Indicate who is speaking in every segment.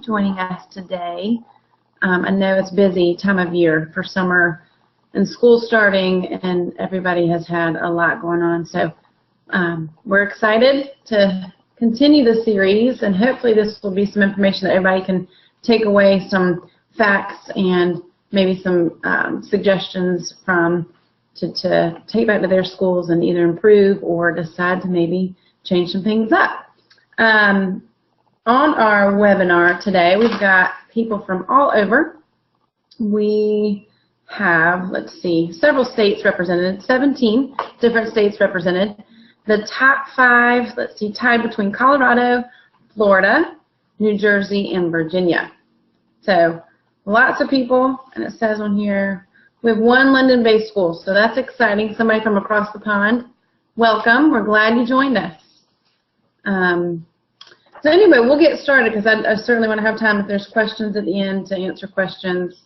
Speaker 1: joining us today. I know it's a busy time of year for summer and school starting, and everybody has had a lot going on. So we're excited to continue the series, and hopefully this will be some information that everybody can take away, some facts and maybe some suggestions to take back to their schools and either improve or decide to maybe change some things up. On our webinar today, we've got people from all over. We have, let's see, several states represented, 17 different states represented. The top 5, let's see, tied between Colorado, Florida, New Jersey, and Virginia. So lots of people, and it says on here, we have 1 London-based school, so that's exciting. Somebody from across the pond. Welcome. We're glad you joined us. So anyway, we'll get started because I certainly want to have time if there's questions at the end to answer questions.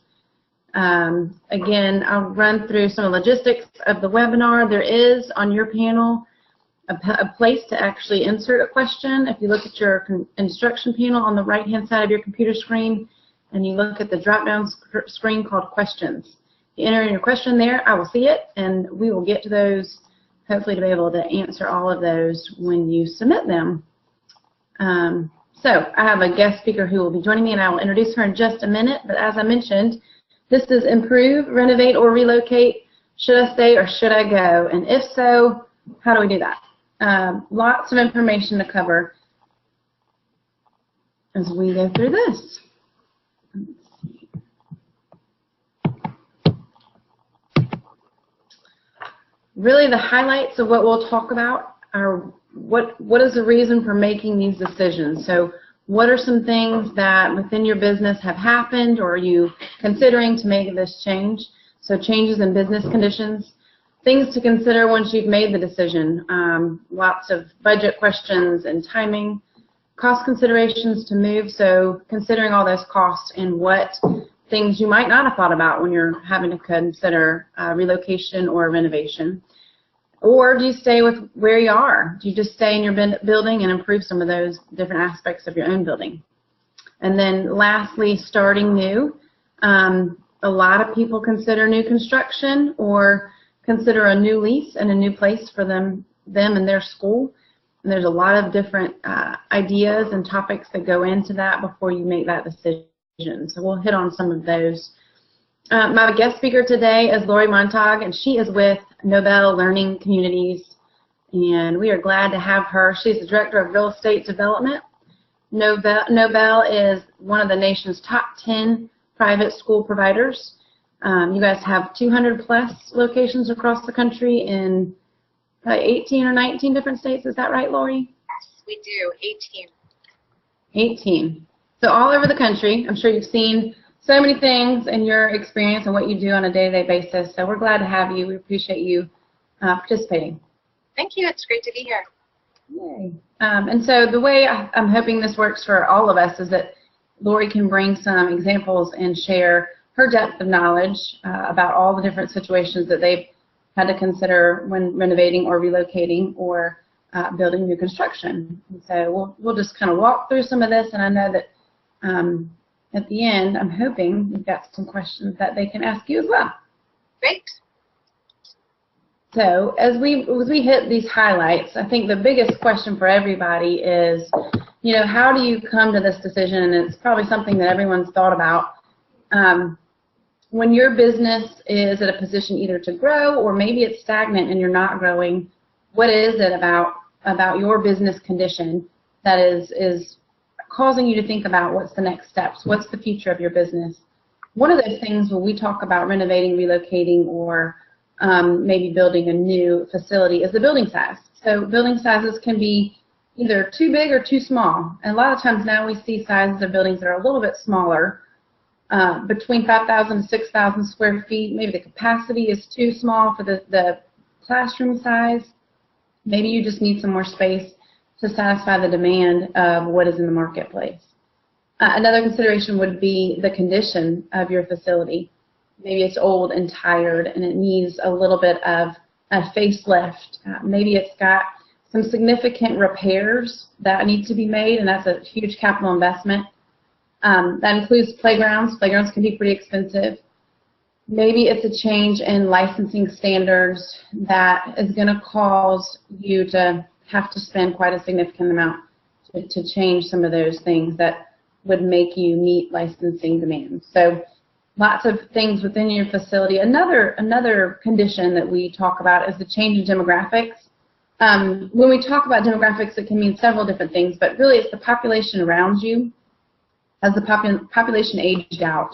Speaker 1: Again, I'll run through some of the logistics of the webinar. There is on your panel a place to actually insert a question. If you look at your instruction panel on the right-hand side of your computer screen and you look at the drop-down screen called Questions. You enter in your question there, I will see it, and we will get to those, hopefully to be able to answer all of those when you submit them. So I have a guest speaker who will be joining me, and I will introduce her in just a minute. But as I mentioned, this is Improve, Renovate, or Relocate. Should I stay or should I go? And if so, how do we do that? Lots of information to cover as we go through this. Really, the highlights of what we'll talk about are what is the reason for making these decisions. So what are some things that within your business have happened, or are you considering to make this change? So changes in business conditions, things to consider once you've made the decision, lots of budget questions and timing, cost considerations to move, so considering all those costs and what things you might not have thought about when you're having to consider relocation or renovation. Or do you stay with where you are? Do you just stay in your building and improve some of those different aspects of your own building? And then lastly, starting new. A lot of people consider new construction or consider a new lease and a new place for them and their school. And there's a lot of different ideas and topics that go into that before you make that decision. So we'll hit on some of those. My guest speaker today is Laurie Montague, and she is with Nobel Learning Communities, and we are glad to have her. She's the Director of Real Estate Development. Nobel is one of the nation's top 10 private school providers. You guys have 200 plus locations across the country in probably 18 or 19 different states. Is that right, Laurie?
Speaker 2: Yes, we do. 18.
Speaker 1: 18. So all over the country. I'm sure you've seen so many things in your experience and what you do on a day-to-day basis. So we're glad to have you. We appreciate you participating.
Speaker 2: Thank you. It's great to be here.
Speaker 1: Yay. And so the way I'm hoping this works for all of us is that Laurie can bring some examples and share her depth of knowledge about all the different situations that they've had to consider when renovating or relocating or building new construction. And so we'll just kind of walk through some of this, and I know that at the end, I'm hoping we've got some questions that they can ask you as well.
Speaker 2: Great.
Speaker 1: So as we hit these highlights, I think the biggest question for everybody is, you know, how do you come to this decision? And it's probably something that everyone's thought about. When your business is at a position either to grow or maybe it's stagnant and you're not growing, what is it about your business condition that is causing you to think about what's the next steps, what's the future of your business? One of those things when we talk about renovating, relocating, or maybe building a new facility is the building size. So building sizes can be either too big or too small. And a lot of times now we see sizes of buildings that are a little bit smaller, between 5,000 to 6,000 square feet. Maybe the capacity is too small for the classroom size. Maybe you just need some more space to satisfy the demand of what is in the marketplace. Another consideration would be the condition of your facility. Maybe it's old and tired and it needs a little bit of a facelift. Maybe it's got some significant repairs that need to be made, and that's a huge capital investment. That includes playgrounds. Playgrounds can be pretty expensive. Maybe it's a change in licensing standards that is going to cause you to have to spend quite a significant amount to change some of those things that would make you meet licensing demands. So lots of things within your facility. Another condition that we talk about is the change in demographics. When we talk about demographics, it can mean several different things, but really it's the population around you. Has the population aged out?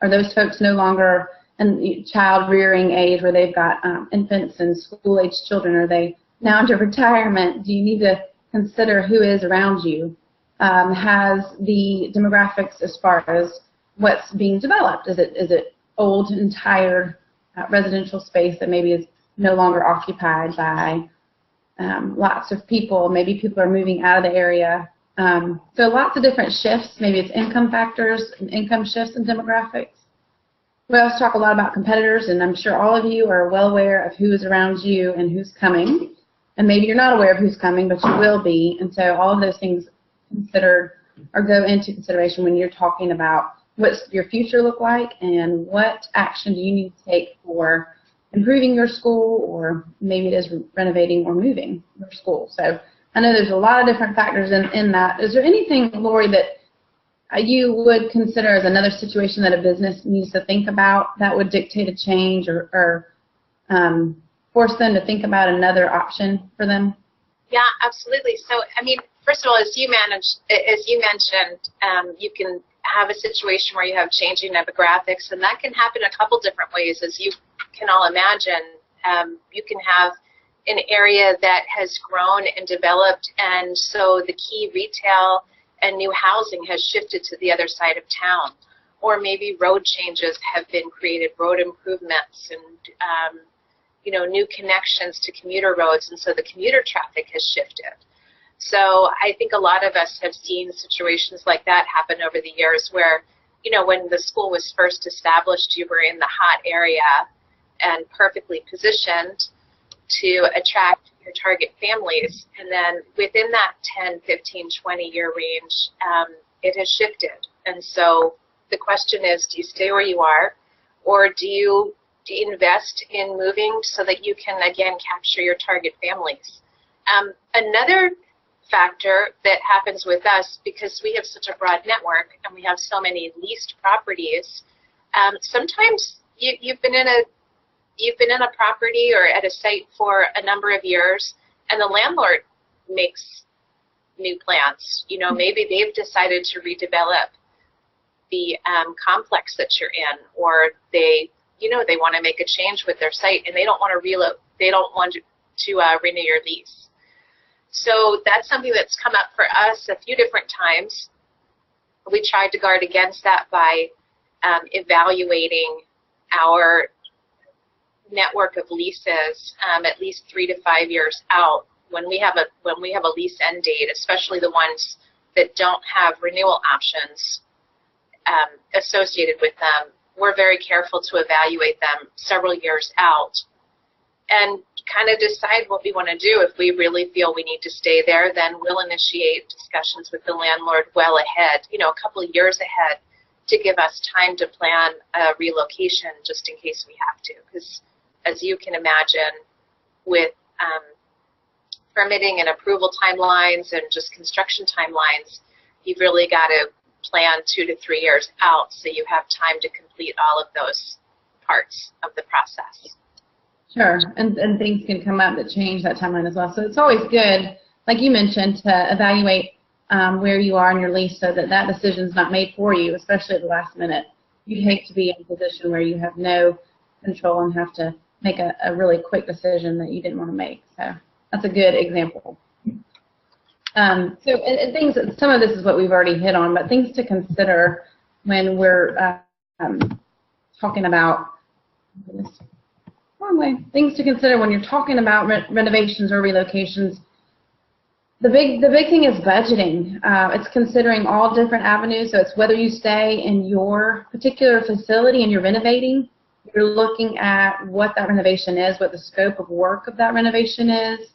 Speaker 1: Are those folks no longer in child rearing age where they've got infants and school-aged children? Are they now into retirement? Do you need to consider who is around you? Has the demographics as far as what's being developed? Is it old and tired residential space that maybe is no longer occupied by lots of people? Maybe people are moving out of the area. So lots of different shifts. Maybe it's income factors and income shifts and demographics. We also talk a lot about competitors, and I'm sure all of you are well aware of who is around you and who's coming. And maybe you're not aware of who's coming, but you will be. And so all of those things considered or go into consideration when you're talking about what's your future look like and what action do you need to take for improving your school, or maybe it is renovating or moving your school. So I know there's a lot of different factors in that. Is there anything, Laurie, that you would consider as another situation that a business needs to think about that would dictate a change or force them to think about another option for them?
Speaker 2: Yeah, absolutely. So, I mean, first of all, as you mentioned, you can have a situation where you have changing demographics, and that can happen a couple different ways. As you can all imagine, you can have an area that has grown and developed, and so the key retail and new housing has shifted to the other side of town. Or maybe road changes have been created, road improvements, and new connections to commuter roads, and so the commuter traffic has shifted. So I think a lot of us have seen situations like that happen over the years where, when the school was first established, you were in the hot area and perfectly positioned to attract your target families. And then within that 10, 15, 20-year range, it has shifted. And so the question is, do you stay where you are, or do you invest in moving so that you can, again, capture your target families? Another factor that happens with us, because we have such a broad network and we have so many leased properties, sometimes you've been in a property or at a site for a number of years, and the landlord makes new plans. Maybe they've decided to redevelop the complex that you're in, or they want to make a change with their site, and they don't want to renew your lease. So that's something that's come up for us a few different times. We tried to guard against that by evaluating our network of leases at least 3 to 5 years out. When we have a lease end date, especially the ones that don't have renewal options associated with them, we're very careful to evaluate them several years out and kind of decide what we want to do. If we really feel we need to stay there, then we'll initiate discussions with the landlord well ahead, a couple of years ahead, to give us time to plan a relocation just in case we have to. Because as you can imagine, with permitting and approval timelines and just construction timelines, you've really got to plan 2 to 3 years out so you have time to complete all of those parts of the process.
Speaker 1: Sure, and things can come up that change that timeline as well. So it's always good, like you mentioned, to evaluate where you are in your lease so that that decision's not made for you, especially at the last minute. You'd hate to be in a position where you have no control and have to make a really quick decision that you didn't want to make. So that's a good example. And things, some of this is what we've already hit on, but things to consider when we're talking about, things to consider when you're talking about renovations or relocations. The big thing is budgeting. It's considering all different avenues. So it's whether you stay in your particular facility and you're renovating, you're looking at what that renovation is, what the scope of work of that renovation is.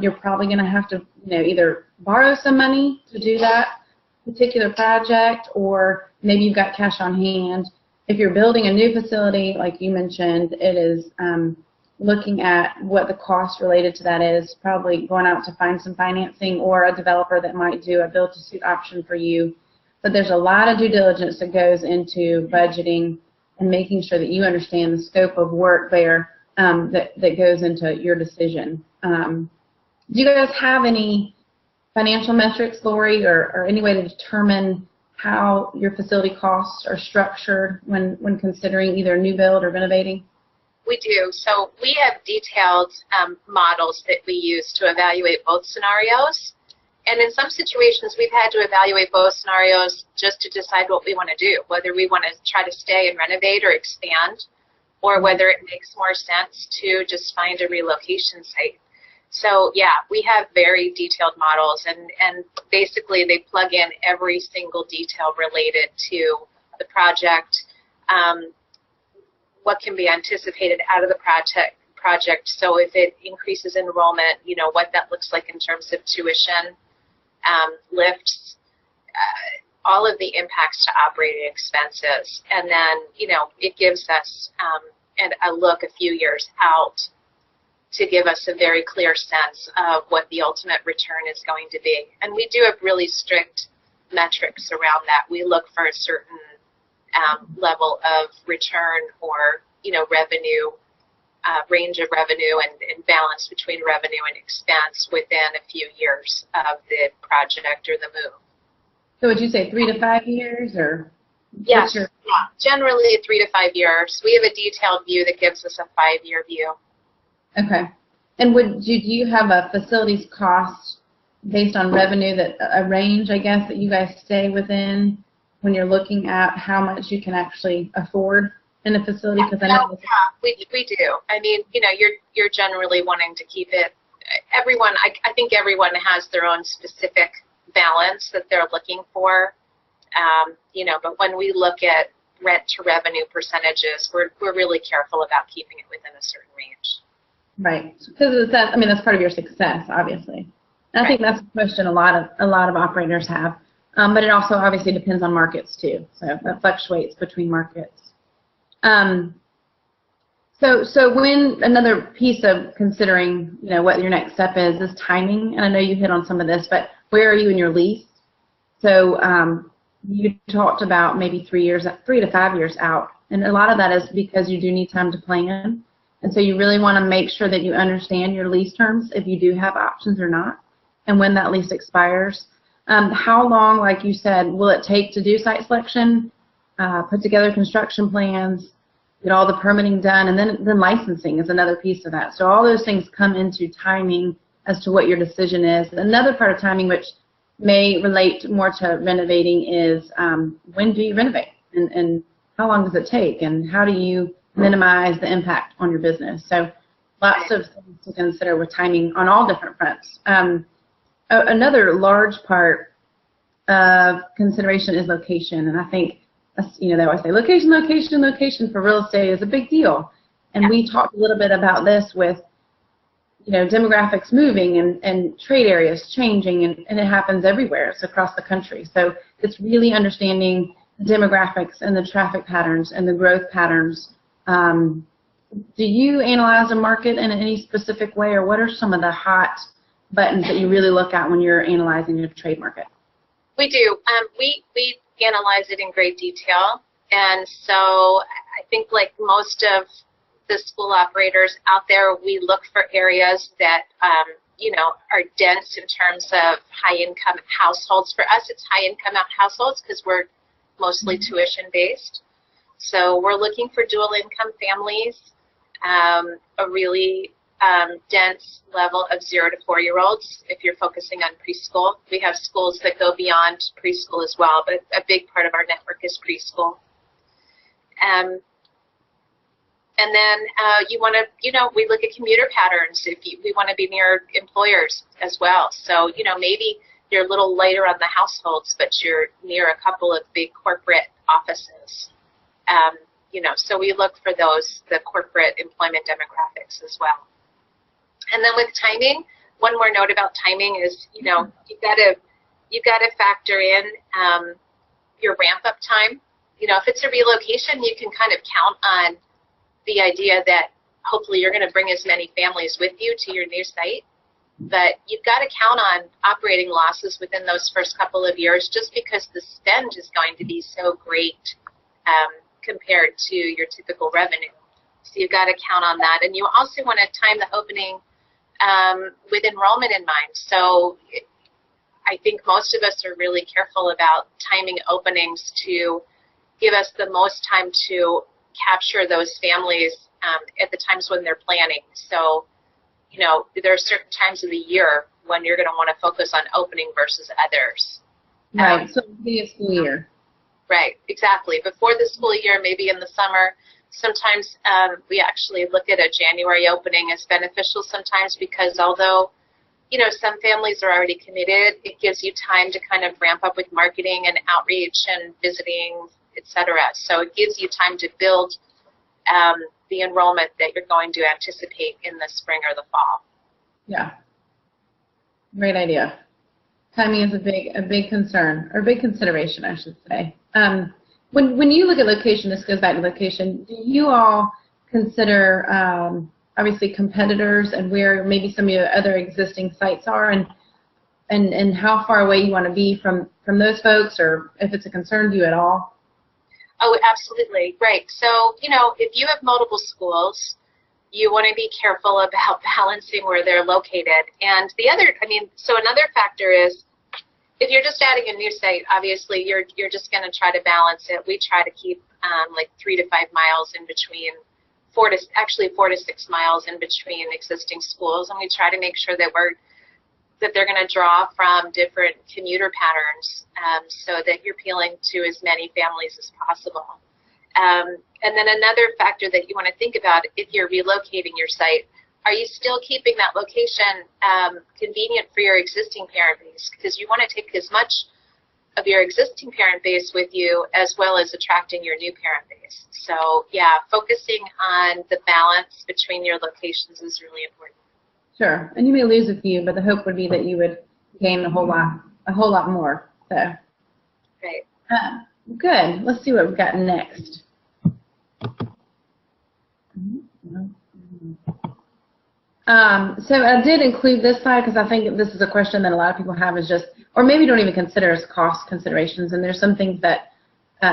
Speaker 1: You're probably going to have to, either borrow some money to do that, particular project, or maybe you've got cash on hand. If you're building a new facility, like you mentioned, it is looking at what the cost related to that is, probably going out to find some financing or a developer that might do a build-to-suit option for you. But there's a lot of due diligence that goes into budgeting and making sure that you understand the scope of work there that goes into your decision. Do you guys have any financial metrics, Laurie, or any way to determine how your facility costs are structured when considering either new build or renovating?
Speaker 2: We do. So we have detailed models that we use to evaluate both scenarios. And in some situations, we've had to evaluate both scenarios just to decide what we want to do, whether we want to try to stay and renovate or expand, or whether it makes more sense to just find a relocation site. So yeah, we have very detailed models, and basically they plug in every single detail related to the project, what can be anticipated out of the project. So if it increases enrollment, you know, what that looks like in terms of tuition, lifts, all of the impacts to operating expenses. And then, you know, it gives us a look a few years out to give us a very clear sense of what the ultimate return is going to be. And we do have really strict metrics around that. We look for a certain level of return or, you know, revenue, range of revenue and balance between revenue and expense within a few years of the project or the move.
Speaker 1: So would you say 3 to 5 years, or?
Speaker 2: Yes, generally 3 to 5 years. We have a detailed view that gives us a 5-year view.
Speaker 1: Okay. And do you have a facilities cost based on revenue, that a range, I guess, that you guys stay within when you're looking at how much you can actually afford in a facility? Because I know
Speaker 2: we do. I mean, you know, you're generally wanting to keep it. Everyone, I think everyone has their own specific balance that they're looking for. You know, but when we look at rent to revenue percentages, we're really careful about keeping it within a certain range.
Speaker 1: Right, because I mean, that's part of your success, obviously. And I think that's a question a lot of operators have, but it also obviously depends on markets too. So that fluctuates between markets. So when another piece of considering, you know, what your next step is timing. And I know you hit on some of this, but where are you in your lease? So you talked about maybe 3 to 5 years out, and a lot of that is because you do need time to plan. And so you really want to make sure that you understand your lease terms, if you do have options or not, and when that lease expires. How long, like you said, will it take to do site selection, put together construction plans, get all the permitting done, and then licensing is another piece of that. So all those things come into timing as to what your decision is. Another part of timing, which may relate more to renovating, is when do you renovate, and how long does it take, and how do you minimize the impact on your business? So lots of things to consider with timing on all different fronts. Another large part of consideration is location, and I think, you know, they always say location, location, location for real estate is a big deal. And we talked a little bit about this with, you know, demographics moving and trade areas changing, and it happens everywhere. It's across the country. So it's really understanding the demographics and the traffic patterns and the growth patterns. Do you analyze a market in any specific way, or what are some of the hot buttons that you really look at when you're analyzing your trade market?
Speaker 2: We do. We analyze it in great detail, and so I think, like most of the school operators out there, we look for areas that you know, are dense in terms of high-income households. For us, it's high-income households because we're mostly tuition-based. So we're looking for dual-income families, a really dense level of 0 to 4-year-olds. If you're focusing on preschool, we have schools that go beyond preschool as well, but a big part of our network is preschool. And then you want to, you know, we look at commuter patterns. We want to be near employers as well. So, you know, maybe you're a little lighter on the households, but you're near a couple of big corporate offices. You know, so we look for the corporate employment demographics as well. And then with timing, one more note about timing is, you know, you've got to factor in your ramp-up time. You know, if it's a relocation, you can kind of count on the idea that hopefully you're going to bring as many families with you to your new site. But you've got to count on operating losses within those first couple of years just because the spend is going to be so great compared to your typical revenue. So you've got to count on that. And you also want to time the opening with enrollment in mind. So I think most of us are really careful about timing openings to give us the most time to capture those families at the times when they're planning. So, you know, there are certain times of the year when you're going to want to focus on opening versus others.
Speaker 1: Right, so it'll be a school year.
Speaker 2: Right, exactly. Before the school year, maybe in the summer, sometimes we actually look at a January opening as beneficial sometimes because although, you know, some families are already committed, it gives you time to kind of ramp up with marketing and outreach and visiting, etc. So it gives you time to build the enrollment that you're going to anticipate in the spring or the fall.
Speaker 1: Yeah, great idea. Timing is a big concern, or a big consideration, I should say. When you look at location, this goes back to location, do you all consider obviously competitors and where maybe some of your other existing sites are and how far away you want to be from those folks, or if it's a concern to you at all?
Speaker 2: Oh, absolutely. Right. So, you know, if you have multiple schools, you want to be careful about balancing where they're located. And the other, I mean, so another factor is if you're just adding a new site, obviously you're just going to try to balance it. We try to keep like 3 to 5 miles in between, 4 to 6 miles in between existing schools. And we try to make sure that they're going to draw from different commuter patterns so that you're appealing to as many families as possible. And then another factor that you want to think about if you're relocating your site, are you still keeping that location convenient for your existing parent base? Because you want to take as much of your existing parent base with you as well as attracting your new parent base. So yeah, focusing on the balance between your locations is really important.
Speaker 1: Sure, and you may lose a few, but the hope would be that you would gain a whole lot more. So,
Speaker 2: right.
Speaker 1: Good. Let's see what we've got next. So I did include this slide because I think this is a question that a lot of people have is just, or maybe don't even consider as cost considerations. And there's some things that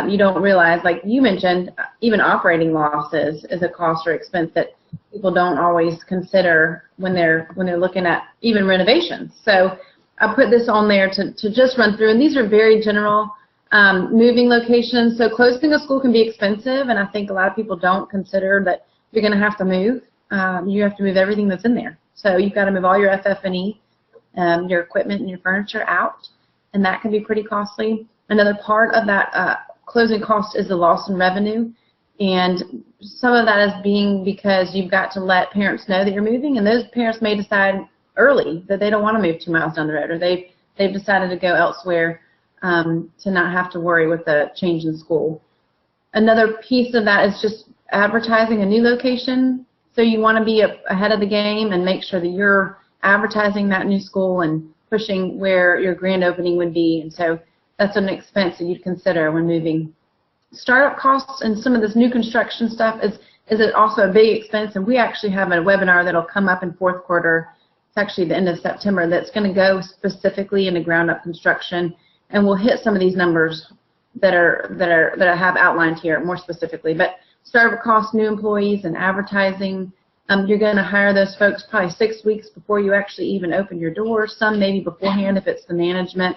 Speaker 1: you don't realize, like you mentioned, even operating losses is a cost or expense that people don't always consider when they're looking at even renovations. So I put this on there to just run through, and these are very general moving locations. So closing a school can be expensive, and I think a lot of people don't consider that you're going to have to move. You have to move everything that's in there. So you've got to move all your FF&E, your equipment and your furniture out, and that can be pretty costly. Another part of that closing cost is the loss in revenue, and some of that is being because you've got to let parents know that you're moving, and those parents may decide early that they don't want to move 2 miles down the road, or they've decided to go elsewhere to not have to worry with the change in school. Another piece of that is just advertising a new location. So you want to be ahead of the game and make sure that you're advertising that new school and pushing where your grand opening would be. And so that's an expense that you'd consider when moving. Startup costs and some of this new construction stuff is also a big expense. And we actually have a webinar that'll come up in fourth quarter. It's actually the end of September. That's going to go specifically into ground up construction, and we'll hit some of these numbers that I have outlined here more specifically. But startup costs, new employees, and advertising. You're going to hire those folks probably 6 weeks before you actually even open your doors. Some maybe beforehand if it's the management.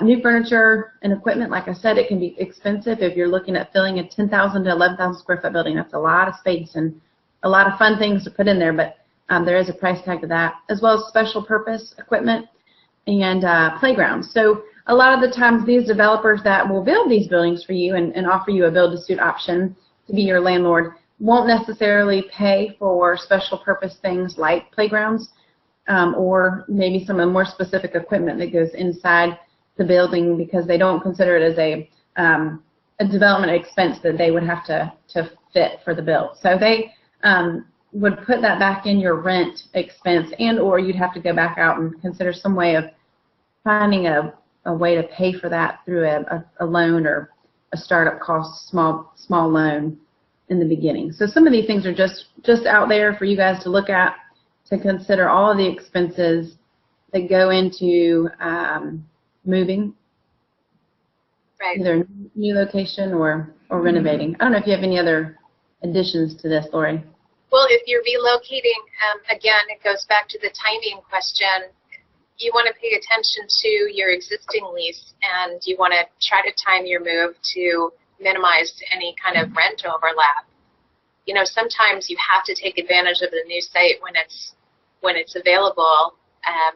Speaker 1: New furniture and equipment, like I said, it can be expensive if you're looking at filling a 10,000 to 11,000 square foot building. That's a lot of space and a lot of fun things to put in there, but there is a price tag to that, as well as special purpose equipment and playgrounds. So a lot of the times these developers that will build these buildings for you and offer you a build-to-suit option to be your landlord won't necessarily pay for special purpose things like playgrounds or maybe some of the more specific equipment that goes inside the building because they don't consider it as a development expense that they would have to fit for the build. So they would put that back in your rent expense, and or you'd have to go back out and consider some way of finding a way to pay for that through a loan or a startup cost, small loan in the beginning. So some of these things are just out there for you guys to look at, to consider all of the expenses that go into moving,
Speaker 2: Right.
Speaker 1: either new location or renovating. I don't know if you have any other additions to this, Laurie.
Speaker 2: Well, if you're relocating, again, it goes back to the timing question. You want to pay attention to your existing lease, and you want to try to time your move to minimize any kind of rent overlap. You know, sometimes you have to take advantage of the new site when it's available,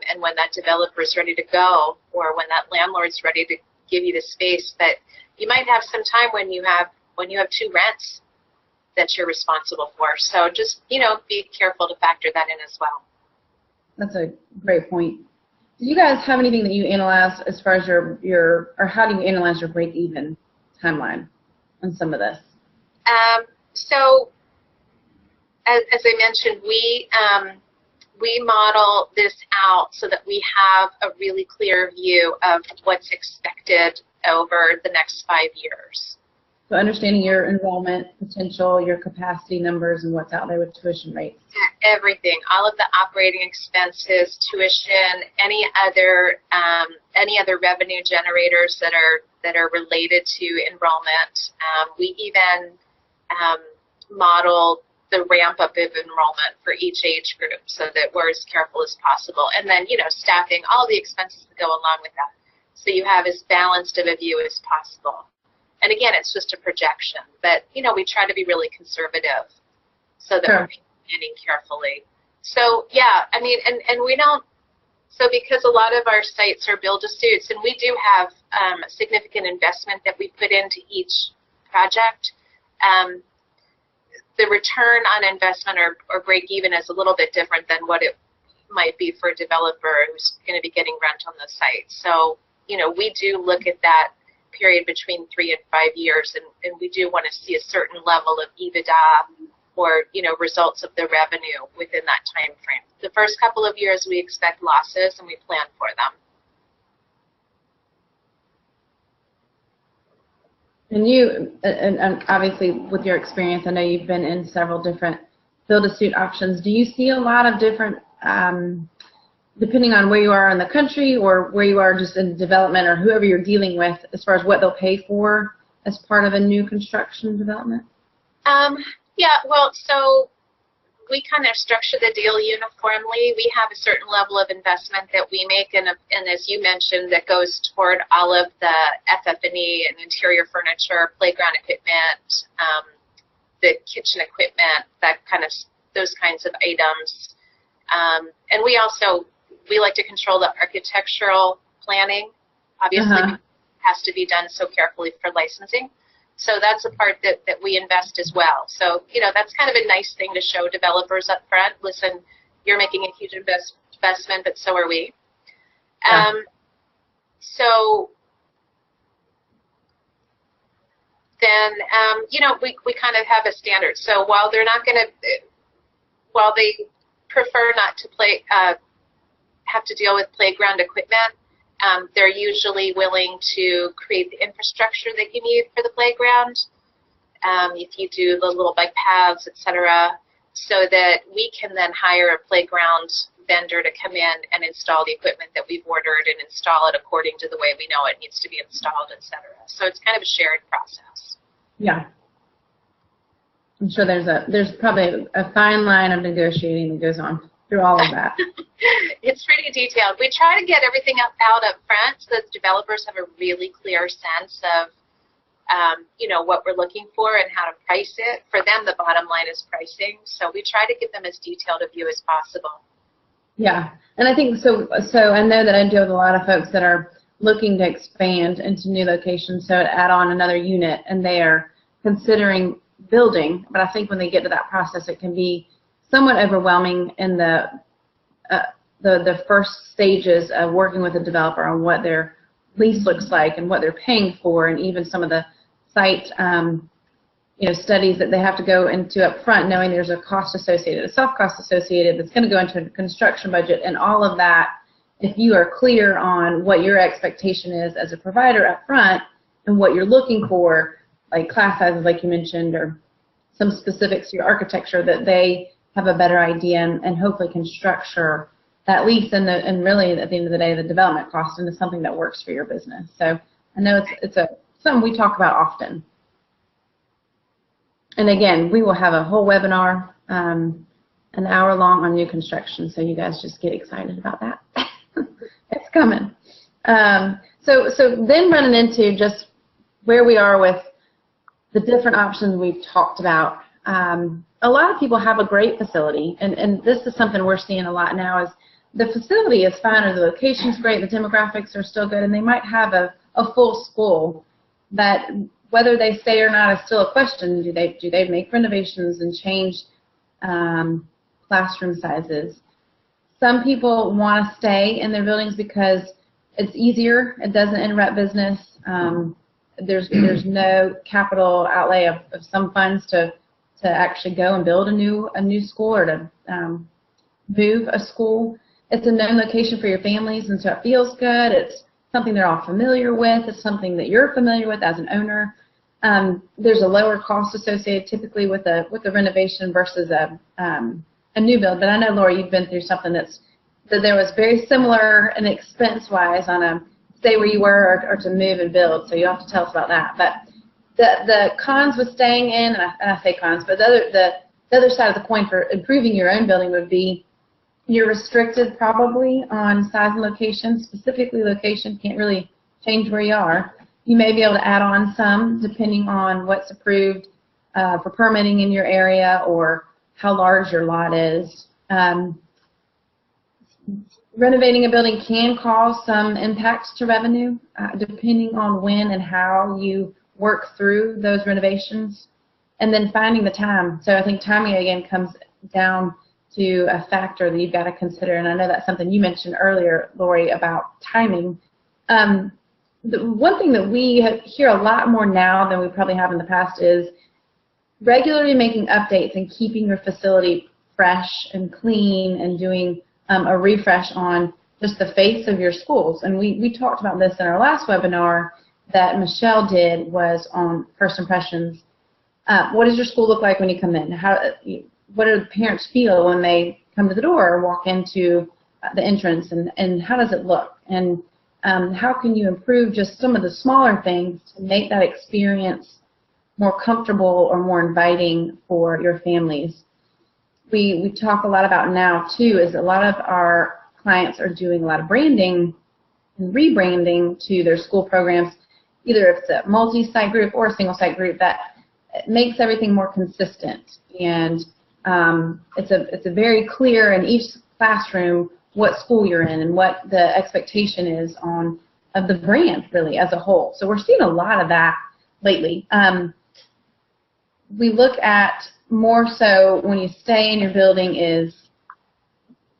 Speaker 2: and when that developer is ready to go, or when that landlord's ready to give you the space. But you might have some time when you have two rents that you're responsible for. So just, you know, be careful to factor that in as well.
Speaker 1: That's a great point. Do you guys have anything that you analyze as far as your or how do you analyze your break-even timeline on some of this?
Speaker 2: So, as I mentioned, we model this out so that we have a really clear view of what's expected over the next 5 years.
Speaker 1: So understanding your enrollment potential, your capacity numbers, and what's out there with tuition rates.
Speaker 2: Everything, all of the operating expenses, tuition, any other revenue generators that are related to enrollment. We even model the ramp up of enrollment for each age group so that we're as careful as possible. And then, you know, staffing, all the expenses that go along with that. So you have as balanced of a view as possible. And again, it's just a projection, but, you know, we try to be really conservative so that we're planning carefully. So, yeah, I mean, and we don't, so because a lot of our sites are build-to-suits, and we do have significant investment that we put into each project, the return on investment or break-even is a little bit different than what it might be for a developer who's going to be getting rent on the site. So, you know, we do look at that period between 3 and 5 years, and we do want to see a certain level of EBITDA or, you know, results of the revenue within that time frame. The first couple of years we expect losses and we plan for them.
Speaker 1: And you, and obviously with your experience, I know you've been in several different build-to-suit options. Do you see a lot of different, depending on where you are in the country or where you are just in development or whoever you're dealing with, as far as what they'll pay for as part of a new construction development?
Speaker 2: Yeah, well, so we kind of structure the deal uniformly. We have a certain level of investment that we make, and as you mentioned, that goes toward all of the FF&E and interior furniture, playground equipment, the kitchen equipment, those kinds of items. And we like to control the architectural planning. Obviously, it has to be done so carefully for licensing. So that's a part that we invest as well. So, you know, that's kind of a nice thing to show developers up front. Listen, you're making a huge investment, but so are we. So then, you know, we kind of have a standard. So while they're not going to, while they prefer not to have to deal with playground equipment, they're usually willing to create the infrastructure that you need for the playground. If you do the little bike paths, etc., so that we can then hire a playground vendor to come in and install the equipment that we've ordered and install it according to the way we know it needs to be installed, etc. So it's kind of a shared process.
Speaker 1: Yeah. I'm sure there's probably a fine line of negotiating that goes on through all of that.
Speaker 2: It's pretty detailed. We try to get everything out up front so that developers have a really clear sense of, you know, what we're looking for and how to price it. For them, the bottom line is pricing. So we try to give them as detailed a view as possible.
Speaker 1: Yeah, and I think so I know that I deal with a lot of folks that are looking to expand into new locations, so to add on another unit, and they are considering building. But I think when they get to that process, it can be somewhat overwhelming in the first stages of working with a developer on what their lease looks like and what they're paying for, and even some of the site studies that they have to go into up front, knowing there's a cost associated, a soft cost associated that's going to go into a construction budget, and all of that if you are clear on what your expectation is as a provider up front and what you're looking for, like class sizes like you mentioned, or some specifics to your architecture, that they have a better idea and hopefully can structure that lease and really at the end of the day the development cost into something that works for your business. So I know it's something we talk about often. And again, we will have a whole webinar, an hour long on new construction, so you guys just get excited about that. It's coming. So then running into just where we are with the different options we've talked about. A lot of people have a great facility, and this is something we're seeing a lot now, is the facility is fine, or the location's great, the demographics are still good, and they might have a full school, but whether they stay or not is still a question. Do they make renovations and change classroom sizes? Some people want to stay in their buildings because it's easier, it doesn't interrupt business. There's no capital outlay of some funds to actually go and build a new school or to move a school. It's a known location for your families, and so it feels good. It's something they're all familiar with. It's something that you're familiar with as an owner. There's a lower cost associated typically with a renovation versus a new build. But I know, Laurie, you've been through something that there was very similar and expense-wise on a stay where you were or to move and build. So you'll have to tell us about that. But the cons with staying in, and I say cons, but the other side of the coin for improving your own building would be you're restricted probably on size and location, specifically location. Can't really change where you are. You may be able to add on some depending on what's approved for permitting in your area or how large your lot is. Renovating a building can cause some impacts to revenue depending on when and how you work through those renovations. And then finding the time. So I think timing again comes down to a factor that you've got to consider. And I know that's something you mentioned earlier, Laurie, about timing. The one thing that we hear a lot more now than we probably have in the past is regularly making updates and keeping your facility fresh and clean and doing a refresh on just the face of your schools. And we talked about this in our last webinar that Michelle did, was on first impressions. What does your school look like when you come in? What do the parents feel when they come to the door or walk into the entrance, and how does it look? And how can you improve just some of the smaller things to make that experience more comfortable or more inviting for your families? We talk a lot about now, too, is a lot of our clients are doing a lot of branding and rebranding to their school programs, either if it's a multi-site group or a single-site group, that makes everything more consistent. And it's a very clear in each classroom what school you're in and what the expectation is of the brand really as a whole. So we're seeing a lot of that lately. We look at more so when you stay in your building is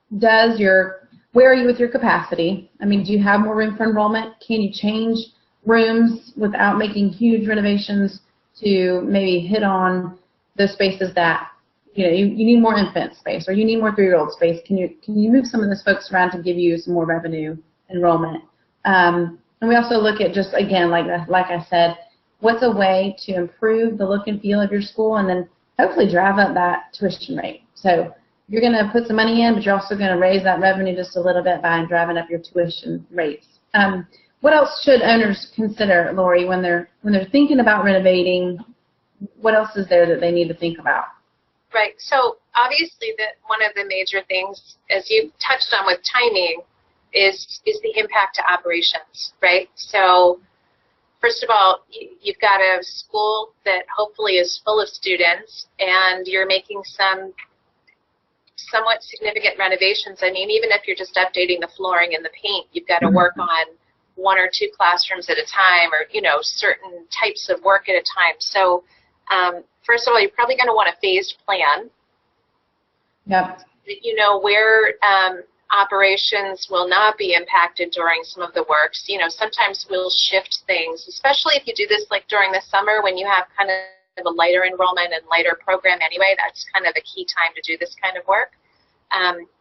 Speaker 1: where are you with your capacity? I mean, do you have more room for enrollment? Can you change rooms without making huge renovations to maybe hit on those spaces that you need more infant space, or you need more 3-year-old space? Can you move some of those folks around to give you some more revenue enrollment? And we also look at just, again, like I said, what's a way to improve the look and feel of your school and then hopefully drive up that tuition rate. So you're going to put some money in, but you're also going to raise that revenue just a little bit by driving up your tuition rates. What else should owners consider, Laurie, when they're thinking about renovating? What else is there that they need to think about?
Speaker 2: Right. So obviously, one of the major things, as you touched on with timing, is the impact to operations. Right. So first of all, you've got a school that hopefully is full of students, and you're making some somewhat significant renovations. I mean, even if you're just updating the flooring and the paint, you've got to work on 1 or 2 classrooms at a time, or certain types of work at a time. So first of all, you're probably going to want a phased plan.
Speaker 1: Yep.
Speaker 2: Where operations will not be impacted during some of the works. Sometimes we'll shift things, especially if you do this like during the summer when you have kind of a lighter enrollment and lighter program anyway. That's kind of a key time to do this kind of work.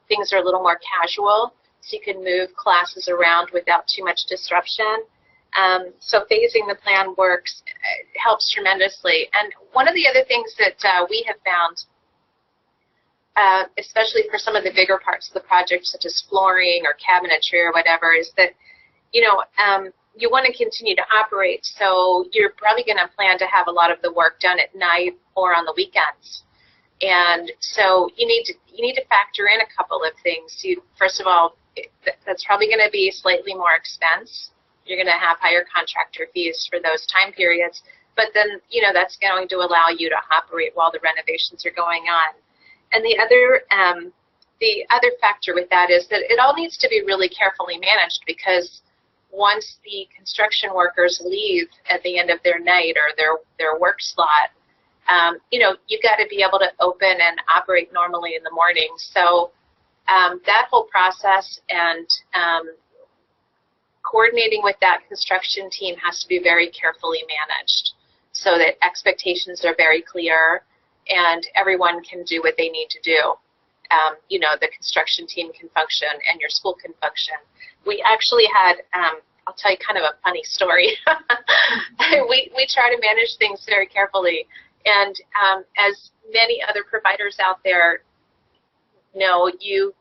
Speaker 2: Things are a little more casual. so you can move classes around without too much disruption. So phasing the plan works, helps tremendously. And one of the other things that we have found, especially for some of the bigger parts of the project, such as flooring or cabinetry or whatever, is that, you know, you want to continue to operate, so you're probably going to plan to have a lot of the work done at night or on the weekends. And so you need to factor in a couple of things. First of all, that's probably going to be slightly more expense. You're going to have higher contractor fees for those time periods, but then, you know, that's going to allow you to operate while the renovations are going on. And the other factor with that is that it all needs to be really carefully managed, because once the construction workers leave at the end of their night or their work slot, you know, you've got to be able to open and operate normally in the morning. So that whole process and coordinating with that construction team has to be very carefully managed, so that expectations are very clear and everyone can do what they need to do. You know, the construction team can function and your school can function. We actually had, I'll tell you kind of a funny story. we try to manage things very carefully. And as many other providers out there know, you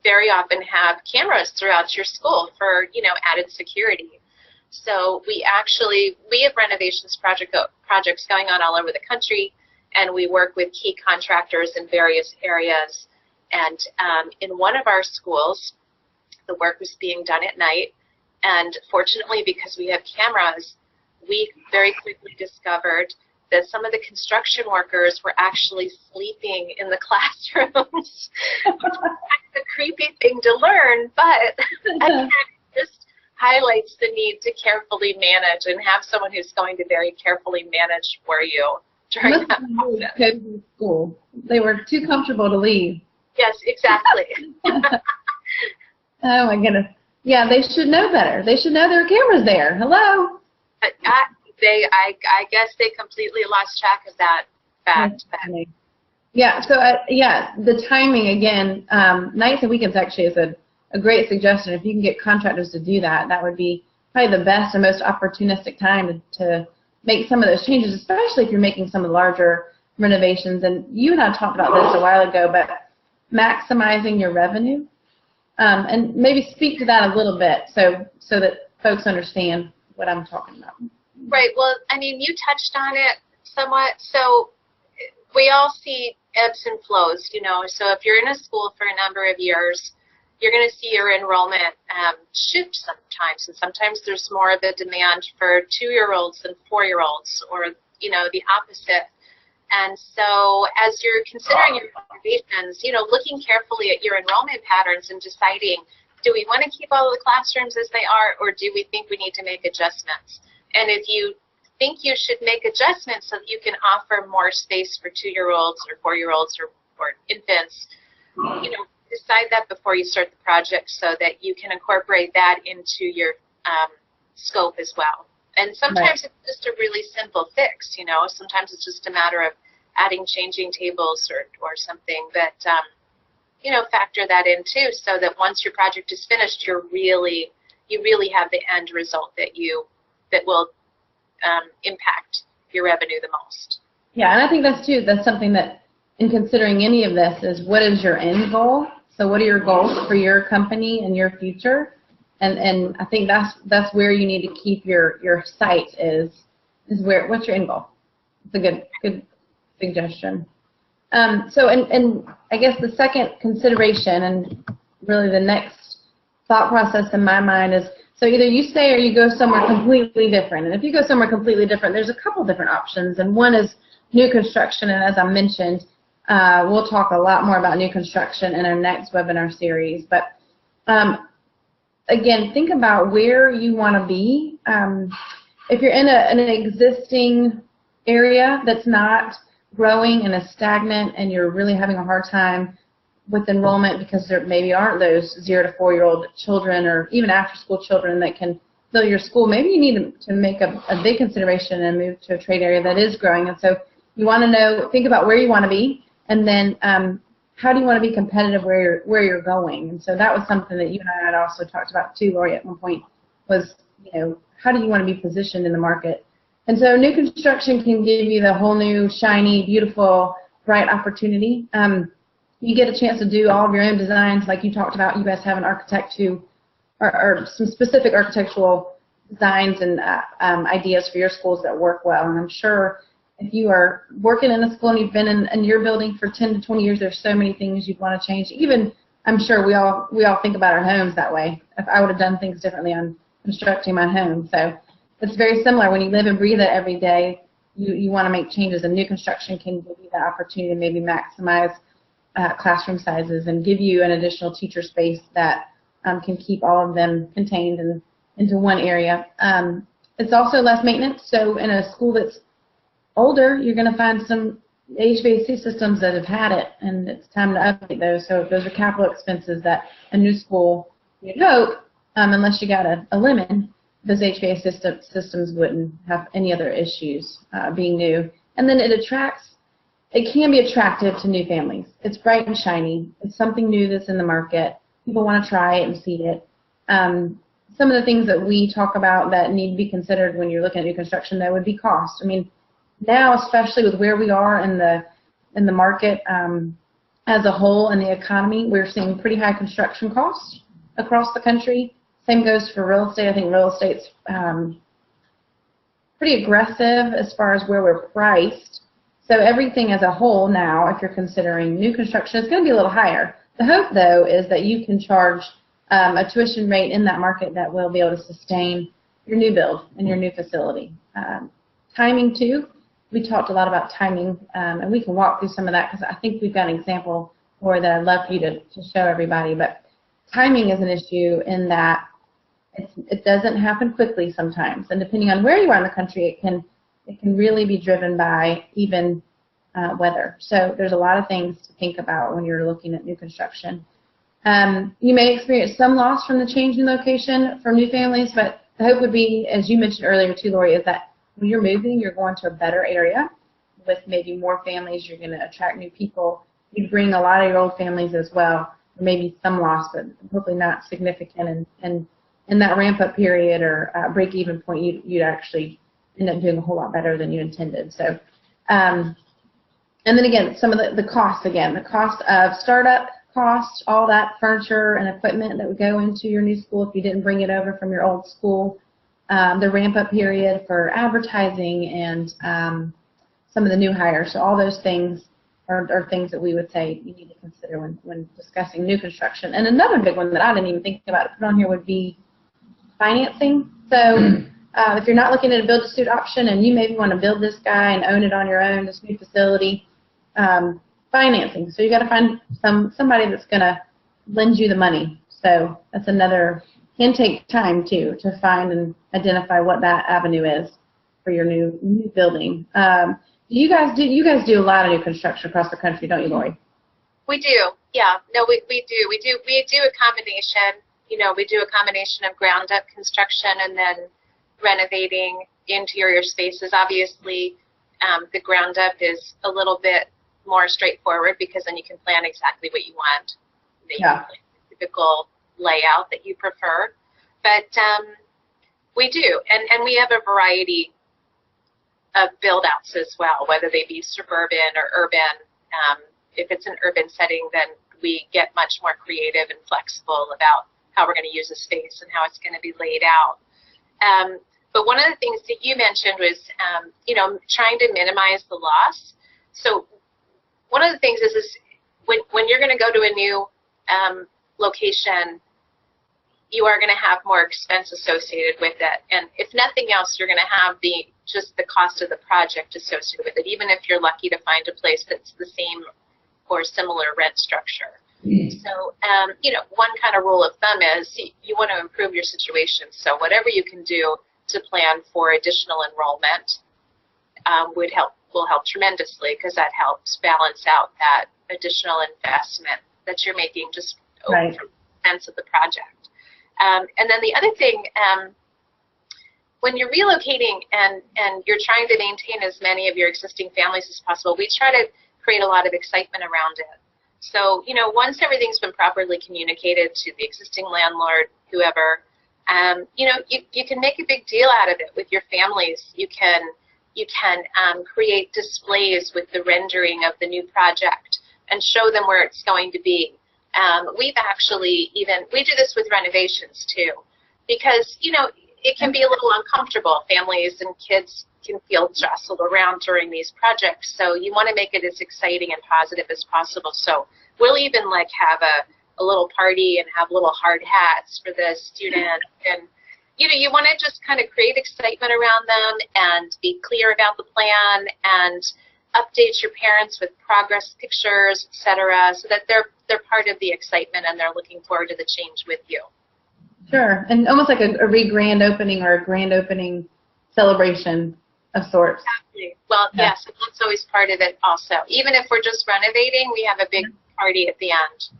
Speaker 2: very often have cameras throughout your school for, you know, added security. So we have renovations projects going on all over the country, and we work with key contractors in various areas. And in one of our schools, the work was being done at night, and fortunately, because we have cameras, we very quickly discovered that some of the construction workers were actually sleeping in the classrooms. It's a creepy thing to learn, but again, it just highlights the need to carefully manage and have someone who's going to very carefully manage for you during that process.
Speaker 1: School. They were too comfortable to leave.
Speaker 2: Yes, exactly.
Speaker 1: Oh my goodness. Yeah, they should know better. They should know there are cameras there. Hello.
Speaker 2: I guess they completely lost track of that fact.
Speaker 1: Yeah. So yeah, the timing again. Nights and weekends actually is a great suggestion. If you can get contractors to do that, that would be probably the best and most opportunistic time to make some of those changes, especially if you're making some of the larger renovations. And you and I talked about this a while ago, but maximizing your revenue, and maybe speak to that a little bit so that folks understand what I'm talking about.
Speaker 2: Right. Well, I mean, you touched on it somewhat. So we all see ebbs and flows, you know. So if you're in a school for a number of years, you're going to see your enrollment shift sometimes. And sometimes there's more of a demand for 2-year-olds than 4-year-olds, or, you know, the opposite. And so as you're considering your renovations, you know, looking carefully at your enrollment patterns and deciding, do we want to keep all the classrooms as they are, or do we think we need to make adjustments? And if you think you should make adjustments so that you can offer more space for 2-year-olds or 4-year-olds or infants, you know, decide that before you start the project so that you can incorporate that into your scope as well. And sometimes it's just a really simple fix, you know. Sometimes it's just a matter of adding changing tables or something. But, you know, factor that in too, so that once your project is finished, you really have the end result that will impact your revenue the most.
Speaker 1: Yeah, and I think that's something that, in considering any of this, is what is your end goal? So what are your goals for your company and your future? And I think that's where you need to keep your sight is what's your end goal? It's a good suggestion. So and I guess the second consideration, and really the next thought process in my mind, is, so either you stay or you go somewhere completely different. And if you go somewhere completely different, there's a couple different options. And one is new construction. And as I mentioned, we'll talk a lot more about new construction in our next webinar series. But again, think about where you want to be. If you're in an existing area that's not growing and is stagnant, and you're really having a hard time with enrollment because there maybe aren't those 0 to 4-year-old children or even after-school children that can fill your school, maybe you need to make a big consideration and move to a trade area that is growing. And so you want to think about where you want to be, and then how do you want to be competitive where you're going? And so that was something that you and I had also talked about too, Laurie, at one point, was, how do you want to be positioned in the market? And so new construction can give you the whole new, shiny, beautiful, bright opportunity. You get a chance to do all of your own designs, like you talked about. You guys have an architect who, or some specific architectural designs and ideas for your schools that work well. And I'm sure if you are working in a school and you've been in your building for 10 to 20 years, there's so many things you'd want to change. Even, I'm sure we all think about our homes that way. If I would have done things differently on constructing my home. So it's very similar. When you live and breathe it every day, you want to make changes, and new construction can give you the opportunity to maybe maximize classroom sizes and give you an additional teacher space that can keep all of them contained into one area. It's also less maintenance. So in a school that's older, you're going to find some HVAC systems that have had it, and it's time to update those. So those are capital expenses that a new school, you'd hope, unless you got a lemon, those HVAC systems wouldn't have any other issues being new. And then it can be attractive to new families. It's bright and shiny. It's something new that's in the market. People want to try it and see it. Some of the things that we talk about that need to be considered when you're looking at new construction, though, would be cost. I mean, now, especially with where we are in the market as a whole in the economy, we're seeing pretty high construction costs across the country. Same goes for real estate. I think real estate's pretty aggressive as far as where we're priced. So everything as a whole now, if you're considering new construction, is going to be a little higher. The hope, though, is that you can charge a tuition rate in that market that will be able to sustain your new build and your new facility. Timing, too. We talked a lot about timing, and we can walk through some of that because I think we've got an example for that I'd love for you to show everybody. But timing is an issue in that it doesn't happen quickly sometimes, and depending on where you are in the country, it can really be driven by even weather. So there's a lot of things to think about when you're looking at new construction. You may experience some loss from the change in location for new families, but the hope would be, as you mentioned earlier too, Laurie, is that when you're moving, you're going to a better area with maybe more families. You're going to attract new people. You bring a lot of your old families as well. Maybe some loss, but hopefully not significant. And in that ramp-up period or break-even point, you'd actually end up doing a whole lot better than you intended. So, and then again, some of the costs again, the cost of startup costs, all that furniture and equipment that would go into your new school if you didn't bring it over from your old school. The ramp-up period for advertising and some of the new hires. So all those things are things that we would say you need to consider when discussing new construction. And another big one that I didn't even think about to put on here would be financing. So if you're not looking at a build-to-suit option and you maybe want to build this guy and own it on your own, this new facility, financing. So you got to find somebody that's going to lend you the money. So that's another. Can take time too to find and identify what that avenue is for your new building. You guys do a lot of new construction across the country, don't you, Laurie?
Speaker 2: We do. Yeah. No, we do. We do a combination. We do a combination of ground up construction and then renovating interior spaces. Obviously, the ground up is a little bit more straightforward because then you can plan exactly what you want. Yeah. Typical layout that you prefer, but we do, and we have a variety of build outs as well, whether they be suburban or urban. If it's an urban setting, then we get much more creative and flexible about how we're going to use the space and how it's going to be laid out. But one of the things that you mentioned was trying to minimize the loss. So one of the things is when you're going to go to a new location, you are going to have more expense associated with it, and if nothing else, you're going to have just the cost of the project associated with it, even if you're lucky to find a place that's the same or similar rent structure. So, one kind of rule of thumb is you want to improve your situation. So whatever you can do to plan for additional enrollment will help tremendously, because that helps balance out that additional investment that you're making just over the sense of the project. And then the other thing, when you're relocating and you're trying to maintain as many of your existing families as possible, we try to create a lot of excitement around it. So, once everything's been properly communicated to the existing landlord, whoever, you can make a big deal out of it with your families. You can create displays with the rendering of the new project and show them where it's going to be. We do this with renovations too, because, it can be a little uncomfortable. Families and kids can feel jostled around during these projects, so you want to make it as exciting and positive as possible. So we'll even have a little party and have little hard hats for the student, and you want to just kind of create excitement around them and be clear about the plan and update your parents with progress pictures, etc., so that they're part of the excitement and they're looking forward to the change with you.
Speaker 1: Sure, and almost like a grand opening or a grand opening celebration of sorts.
Speaker 2: Exactly. Well, yeah. Yes, that's always part of it also. Even if we're just renovating, we have a big party at the end.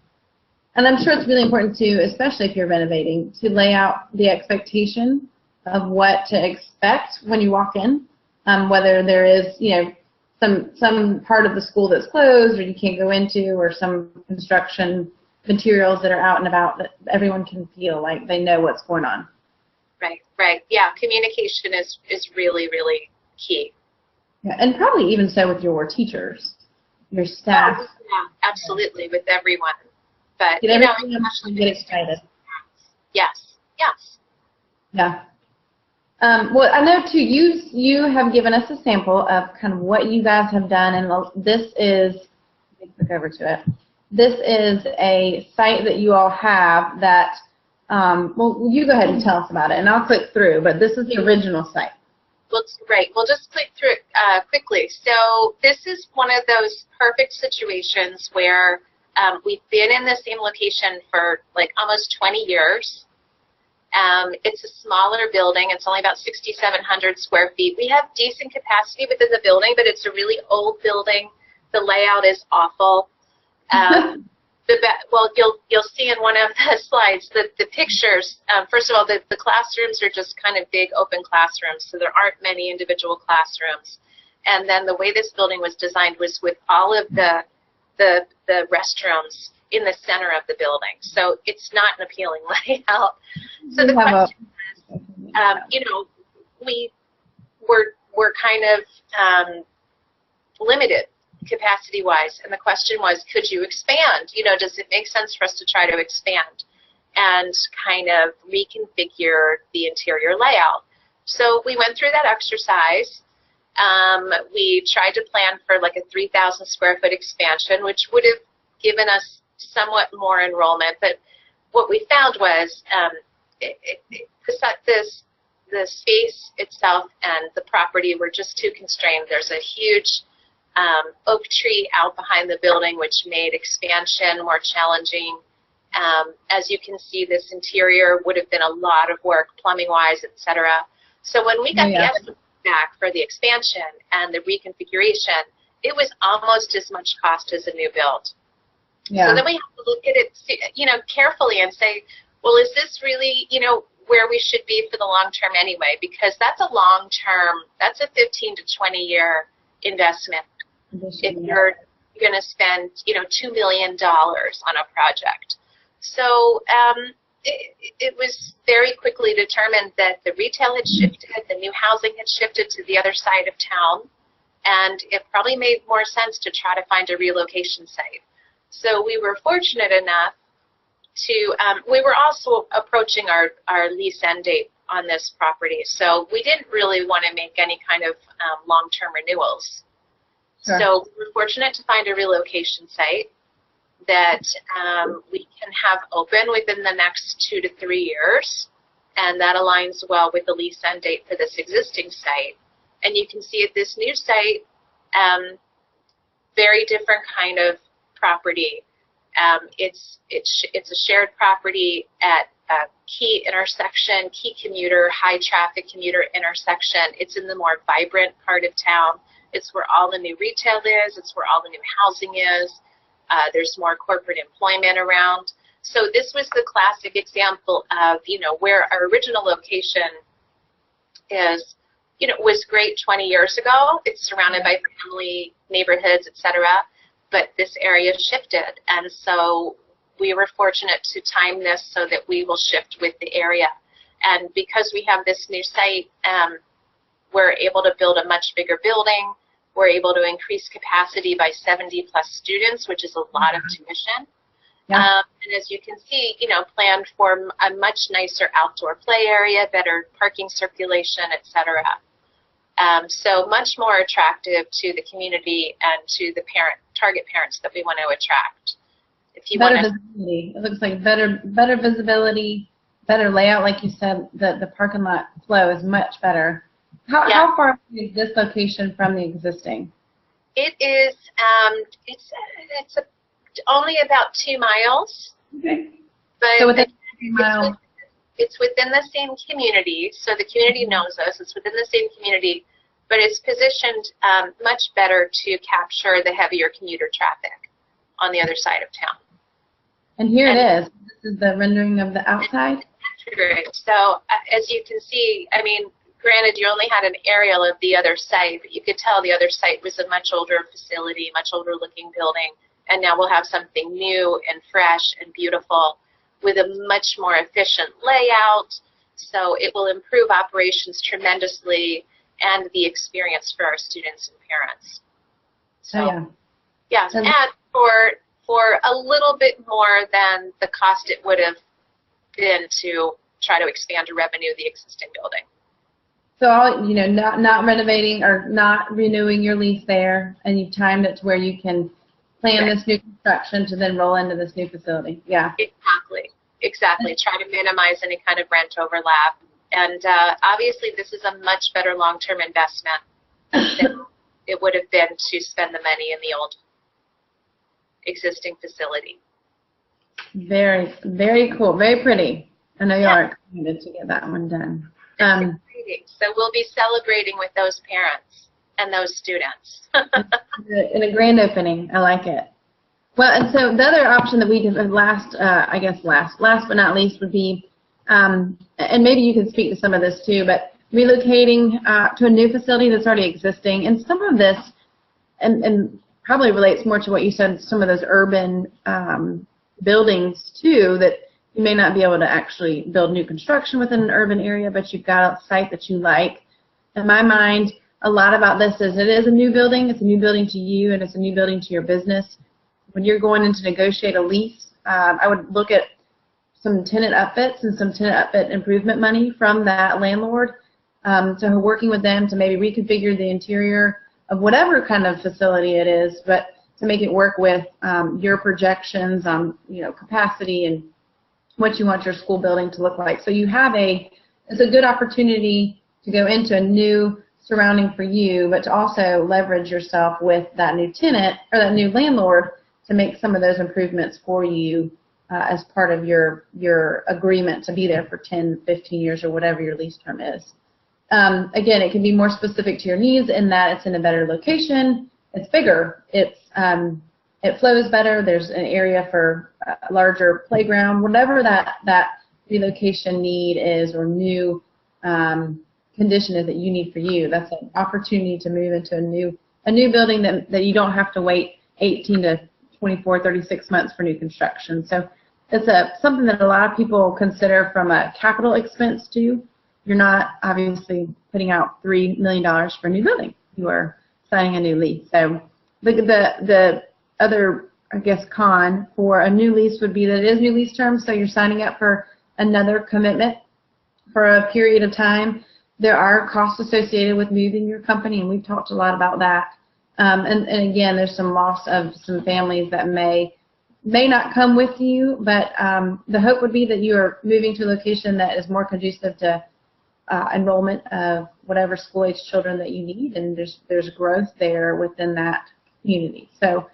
Speaker 1: And I'm sure it's really important too, especially if you're renovating, to lay out the expectation of what to expect when you walk in, whether there is, some part of the school that's closed or you can't go into, or some construction materials that are out and about that everyone can feel like they know what's going on.
Speaker 2: Right. Yeah, communication is really, really key.
Speaker 1: Yeah, and probably even so with your teachers, your staff.
Speaker 2: Oh, yeah, absolutely, with everyone. But,
Speaker 1: get excited.
Speaker 2: Yes.
Speaker 1: Yeah. Well, I know too, you have given us a sample of kind of what you guys have done, and this is, let me click over to it. This is a site that you all have that, well, you go ahead and tell us about it, and I'll click through, but this is the original site.
Speaker 2: Looks great. We'll just click through it quickly. So this is one of those perfect situations where we've been in the same location for almost 20 years. It's a smaller building. It's only about 6,700 square feet. We have decent capacity within the building, but it's a really old building. The layout is awful. Well, you'll see in one of the slides that the pictures, first of all, the classrooms are just kind of big open classrooms, so there aren't many individual classrooms. And then the way this building was designed was with all of the restrooms in the center of the building. So it's not an appealing layout. So the question is, we're kind of limited capacity-wise, and the question was, could you expand? Does it make sense for us to try to expand and kind of reconfigure the interior layout? So we went through that exercise. We tried to plan for a 3,000 square foot expansion, which would have given us somewhat more enrollment, but what we found was the space itself and the property were just too constrained. There's a huge oak tree out behind the building, which made expansion more challenging. As you can see, this interior would have been a lot of work, plumbing-wise, etc. So when we got the estimate back for the expansion and the reconfiguration, it was almost as much cost as a new build. Yeah. So then we have to look at it, carefully and say, well, is this really, where we should be for the long term anyway? Because that's a long term, that's a 15 to 20 year investment. If you're going to spend, $2 million on a project. So it was very quickly determined that the retail had shifted, the new housing had shifted to the other side of town, and it probably made more sense to try to find a relocation site. So we were fortunate enough to, we were also approaching our lease end date on this property, so we didn't really want to make any kind of long-term renewals. Sure. So we were fortunate to find a relocation site that we can have open within the next 2 to 3 years, and that aligns well with the lease end date for this existing site. And you can see at this new site, very different kind of property. It's a shared property at a key intersection, key commuter, high traffic commuter intersection. It's in the more vibrant part of town. It's where all the new retail is. It's where all the new housing is. There's more corporate employment around. So this was the classic example of, where our original location is, was great 20 years ago. It's surrounded by family, neighborhoods, etc. but this area shifted, and so we were fortunate to time this so that we will shift with the area. And because we have this new site, we're able to build a much bigger building. We're able to increase capacity by 70 plus students, which is a lot of tuition.
Speaker 1: Yeah.
Speaker 2: And as you can see, planned for a much nicer outdoor play area, better parking circulation, etc. So much more attractive to the community and to the target parents that we want to attract. If you
Speaker 1: better
Speaker 2: want
Speaker 1: visibility. It looks like better visibility, better layout, like you said. The parking lot flow is much better. How far is this location from the existing?
Speaker 2: It is. It's only about 2 miles.
Speaker 1: Okay.
Speaker 2: But
Speaker 1: So within 2 miles.
Speaker 2: It's within the same community, so the community knows us. It's within the same community, but it's positioned much better to capture the heavier commuter traffic on the other side of town.
Speaker 1: And here it is. This is the rendering of the outside.
Speaker 2: Great. So as you can see, I mean, granted, you only had an aerial of the other site, but you could tell the other site was a much older facility, much older looking building, and now we'll have something new and fresh and beautiful with a much more efficient layout. So it will improve operations tremendously and the experience for our students and parents. So, yeah, and for a little bit more than the cost it would have been to try to expand to revenue the existing building.
Speaker 1: So, not renovating or not renewing your lease there, and you've timed it to where you can plan this new construction to then roll into this new facility. Yeah.
Speaker 2: Exactly. Try to minimize any kind of rent overlap. And obviously, this is a much better long-term investment than it would have been to spend the money in the old existing facility.
Speaker 1: Very, very cool. Very pretty. I know you are excited to get that one done.
Speaker 2: So we'll be celebrating with those parents and those students.
Speaker 1: In a grand opening. I like it. Well, and so the other option that we did last but not least would be, and maybe you can speak to some of this too, but relocating to a new facility that's already existing. And some of this, and probably relates more to what you said, some of those urban buildings too, that you may not be able to actually build new construction within an urban area, but you've got a site that you like. In my mind, a lot about this is it is a new building. It's a new building to you, and it's a new building to your business. When you're going in to negotiate a lease, I would look at some tenant upfits and some tenant upfit improvement money from that landlord. So working with them to maybe reconfigure the interior of whatever kind of facility it is, but to make it work with your projections on capacity and what you want your school building to look like. So you have it's a good opportunity to go into a new surrounding for you, but to also leverage yourself with that new tenant or that new landlord to make some of those improvements for you as part of your agreement to be there for 10, 15 years or whatever your lease term is. Again, it can be more specific to your needs in that it's in a better location, it's bigger, it flows better, there's an area for a larger playground, whatever that relocation need is or new condition is that you need for you. That's an opportunity to move into a new building that you don't have to wait 18 to 24, 36 months for new construction. So it's something that a lot of people consider from a capital expense too. You're not obviously putting out $3 million for a new building. You are signing a new lease. So the other, I guess, con for a new lease would be that it is new lease term, so you're signing up for another commitment for a period of time. There are costs associated with moving your company, and we've talked a lot about that. And again, there's some loss of some families that may not come with you, but the hope would be that you are moving to a location that is more conducive to enrollment of whatever school-age children that you need, and there's growth there within that community. So,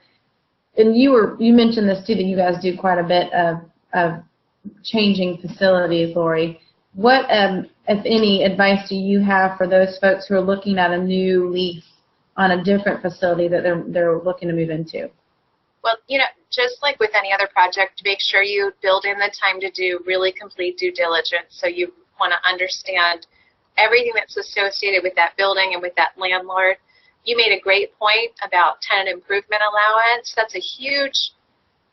Speaker 1: and you mentioned this too, that you guys do quite a bit of changing facilities, Laurie. What, if any, advice do you have for those folks who are looking at a new lease on a different facility that they're looking to move into?
Speaker 2: Well, just like with any other project, make sure you build in the time to do really complete due diligence. So you want to understand everything that's associated with that building and with that landlord. you made a great point about tenant improvement allowance. That's a huge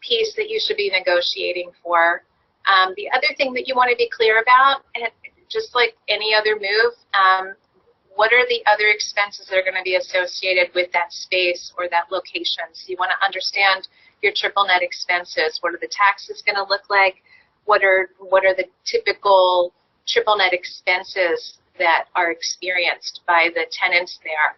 Speaker 2: piece that you should be negotiating for. The other thing that you want to be clear about, and just like any other move, what are the other expenses that are going to be associated with that space or that location? So you want to understand your triple net expenses. What are the taxes going to look like? What are the typical triple net expenses that are experienced by the tenants there?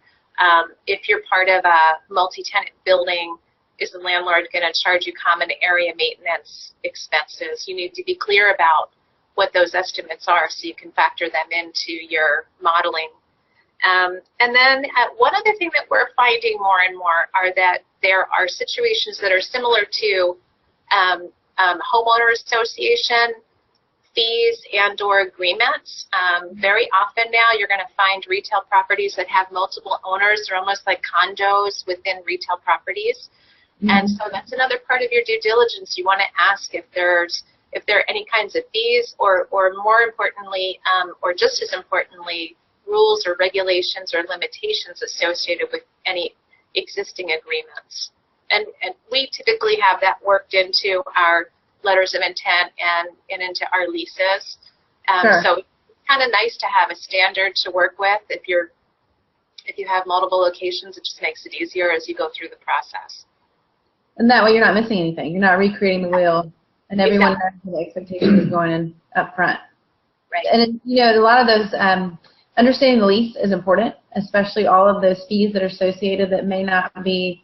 Speaker 2: If you're part of a multi-tenant building, is the landlord going to charge you common area maintenance expenses? You need to be clear about what those estimates are so you can factor them into your modeling. And then one other thing that we're finding more and more are that there are situations that are similar to homeowner association fees and or agreements. Very often now you're going to find retail properties that have multiple owners. They're almost like condos within retail properties. Mm-hmm. And so that's another part of your due diligence. You want to ask if there are any kinds of fees or more importantly, or just as importantly, rules or regulations or limitations associated with any existing agreements. And we typically have that worked into our letters of intent and into our leases.
Speaker 1: Sure.
Speaker 2: So it's kind of nice to have a standard to work with. If you have multiple locations, it just makes it easier as you go through the process.
Speaker 1: And that way you're not missing anything. You're not recreating the wheel, and everyone knows the expectation is going in up front.
Speaker 2: Right.
Speaker 1: And a lot of those, understanding the lease is important, especially all of those fees that are associated that may not be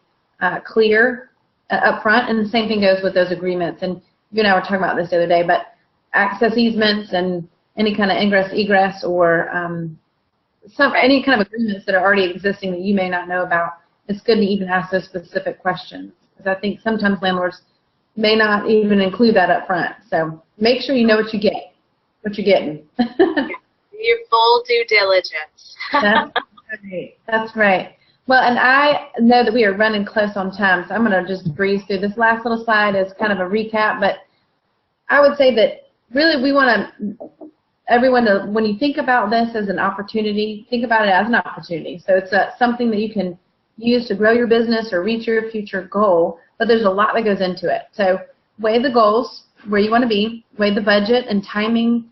Speaker 1: clear up front. And the same thing goes with those agreements. And you and I were talking about this the other day, but access easements and any kind of ingress, egress, or any kind of agreements that are already existing that you may not know about, it's good to even ask those specific questions. Because I think sometimes landlords may not even include that up front. So make sure you know what you're getting.
Speaker 2: Your full due diligence.
Speaker 1: That's right. That's right. Well, and I know that we are running close on time, so I'm going to just breeze through. This last little slide is kind of a recap, but I would say that really we want everyone to, when you think about this as an opportunity, think about it as an opportunity. So it's something that you can use to grow your business or reach your future goal, but there's a lot that goes into it. So weigh the goals, where you want to be, weigh the budget and timing,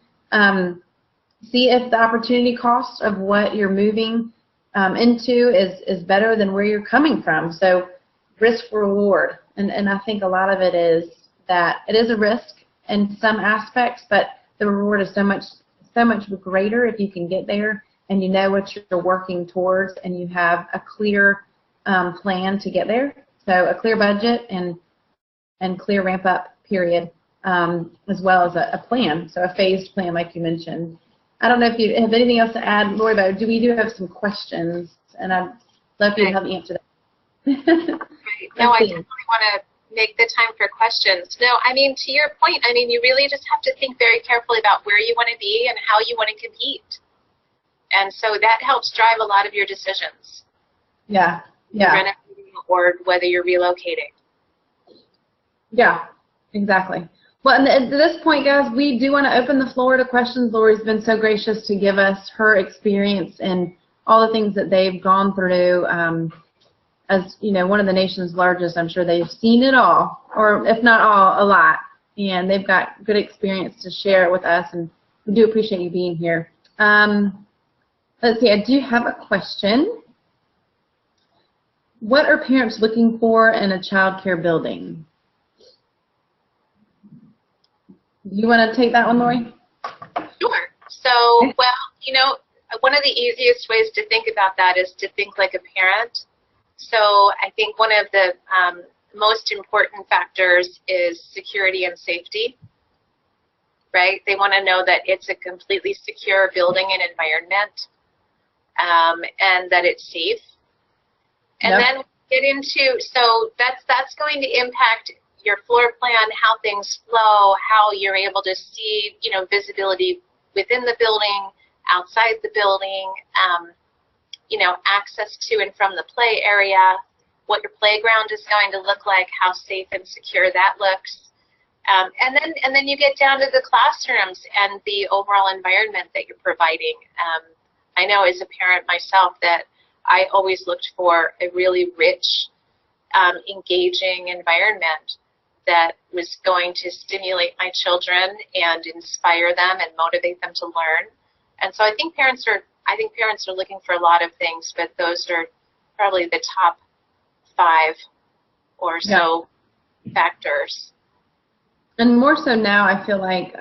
Speaker 1: see if the opportunity cost of what you're moving into is better than where you're coming from. So risk reward, and I think a lot of it is that it is a risk in some aspects, but the reward is so much greater if you can get there and you know what you're working towards and you have a clear plan to get there. So a clear budget and clear ramp up period, as well as a plan. So a phased plan, like you mentioned. I don't know if you have anything else to add, Laurie, but we do have some questions, and I'd love for you to help me answer that.
Speaker 2: Right. No, I definitely want to make the time for questions. No, I mean, to your point, I mean, you really just have to think very carefully about where you want to be and how you want to compete. And so that helps drive a lot of your decisions.
Speaker 1: Yeah, yeah.
Speaker 2: Renovating or whether you're relocating.
Speaker 1: Yeah, exactly. Well, and at this point, guys, we do want to open the floor to questions. Laurie's been so gracious to give us her experience and all the things that they've gone through. As you know, one of the nation's largest, I'm sure they've seen it all, or if not all, a lot. And they've got good experience to share with us, and we do appreciate you being here. Let's see, I do have a question. What are parents looking for in a child care building? You want to take that one, Laurie?
Speaker 2: Sure. So, well, you know, one of the easiest ways to think about that is to think like a parent. So I think one of the most important factors is security and safety, right? They want to know that it's a completely secure building and environment, and that it's safe. And then get into, so that's going to impact your floor plan, how things flow, how you're able to see, you know, visibility within the building, outside the building, you know, access to and from the play area, what your playground is going to look like, how safe and secure that looks. And then you get down to the classrooms and the overall environment that you're providing. I know as a parent myself that I always looked for a really rich, engaging environment that was going to stimulate my children and inspire them and motivate them to learn. And so I think parents are looking for a lot of things, but those are probably the top 5 or so factors.
Speaker 1: And more so now, I feel like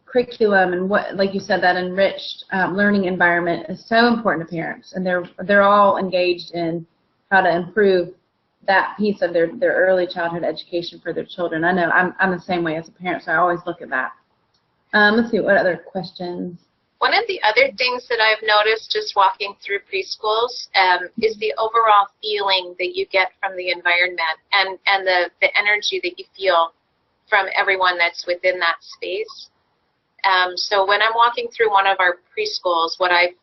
Speaker 1: curriculum and what, like you said, that enriched learning environment is so important to parents, and they're all engaged in how to improve that piece of their early childhood education for their children. I know I'm the same way as a parent, so I always look at that. Let's see, what other questions?
Speaker 2: One of the other things that I've noticed just walking through preschools is the overall feeling that you get from the environment and the energy that you feel from everyone that's within that space. So when I'm walking through one of our preschools, I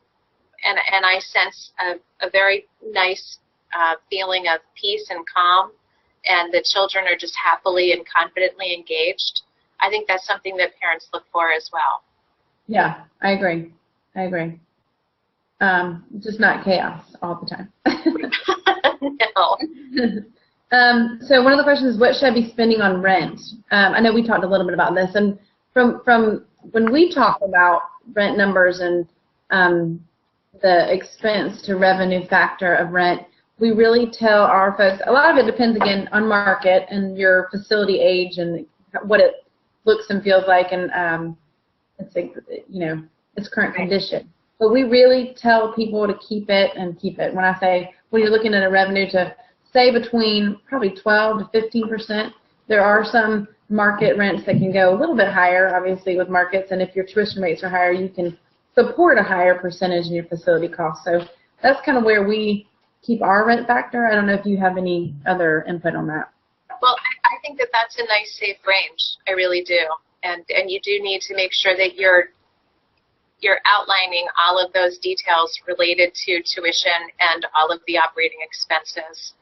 Speaker 2: sense a very nice feeling of peace and calm, and the children are just happily and confidently engaged. I think that's something that parents look for as well.
Speaker 1: Yeah, I agree. Just not chaos all the time.
Speaker 2: No.
Speaker 1: So one of the questions is, what should I be spending on rent? I know we talked a little bit about this, and from when we talk about rent numbers and the expense to revenue factor of rent, we really tell our folks, a lot of it depends again on market and your facility age and what it looks and feels like, and its current condition. But we really tell people to keep it. When I say, when you're looking at a revenue, to stay between probably 12 to 15%. There are some market rents that can go a little bit higher, obviously, with markets, and if your tuition rates are higher, you can support a higher percentage in your facility costs. So that's kind of where we keep our rent factor. I don't know if you have any other input on that.
Speaker 2: Well, I think that that's a nice, safe range. I really do. And you do need to make sure that you're outlining all of those details related to tuition and all of the operating expenses,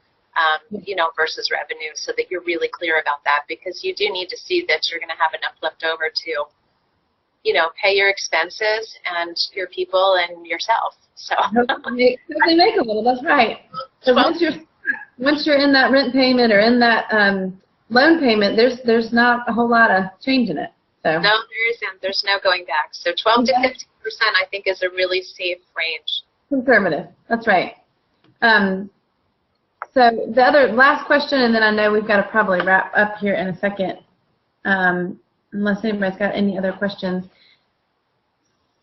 Speaker 2: versus revenue, so that you're really clear about that, because you do need to see that you're going to have enough left over to, pay your expenses and your people and yourself. So
Speaker 1: hopefully make a little. That's right. So once you're in that rent payment or in that loan payment, there's not a whole lot of change in it. So.
Speaker 2: No, there isn't. There's no going back. So 12 to 15%, I think, is a really safe range.
Speaker 1: Conservative. That's right. So the last question, and then I know we've got to probably wrap up here in a second, unless anybody's got any other questions.